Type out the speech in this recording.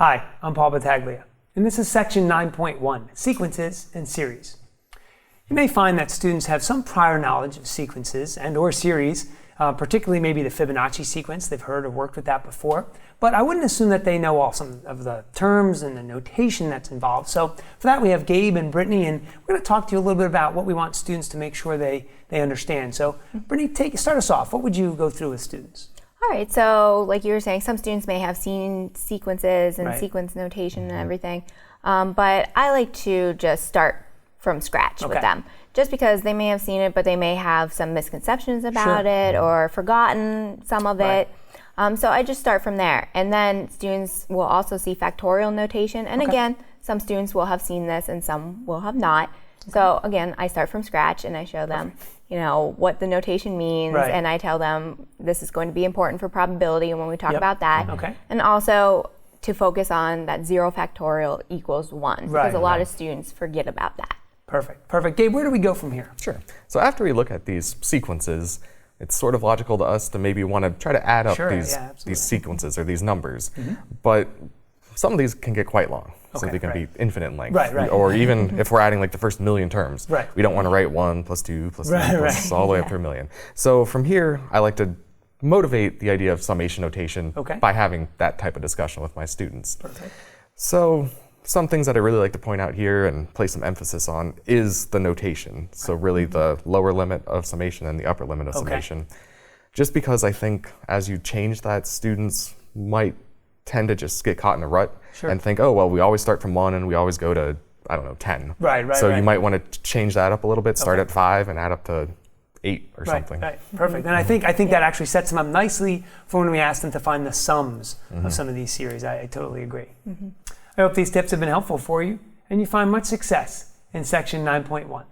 Hi, I'm Paul Battaglia, and this is section 9.1, Sequences and Series. You may find that students have some prior knowledge of sequences and or series, particularly maybe the Fibonacci sequence. They've heard or worked with that before, but I wouldn't assume that they know all some of the terms and the notation that's involved. So for that, we have Gabe and Brittany, and we're going to talk to you a little bit about what we want students to make sure they understand. So Brittany, start us off. What would you go through with students? All right, so like you were saying, some students may have seen sequences and sequence notation and everything, but I like to just start from scratch with them, just because they may have seen it, but they may have some misconceptions about it or forgotten some of it. So I just start from there. And then students will also see factorial notation. And again, some students will have seen this and some will have not. So again, I start from scratch and I show them, you know, what the notation means, and I tell them this is going to be important for probability when we talk about that. And also to focus on that 0 factorial equals 1, because a lot of students forget about that. Perfect. Gabe, where do we go from here? Sure. So after we look at these sequences, it's sort of logical to us to maybe want to try to add up these sequences or these numbers. But some of these can get quite long. So they can be infinite in length. Or even if we're adding like the first million terms, we don't want to write 1 plus 2 plus 3 plus all the way up to 1,000,000. So from here, I like to motivate the idea of summation notation by having that type of discussion with my students. So some things that I really like to point out here and place some emphasis on is the notation. So really the lower limit of summation and the upper limit of summation. Just because I think as you change that, students might tend to just get caught in a rut and think, oh, well, we always start from 1 and we always go to, I don't know, 10. So you might want to change that up a little bit, start at 5 and add up to 8 or something. Perfect. And I think that actually sets them up nicely for when we ask them to find the sums of some of these series. I totally agree. I hope these tips have been helpful for you and you find much success in section 9.1.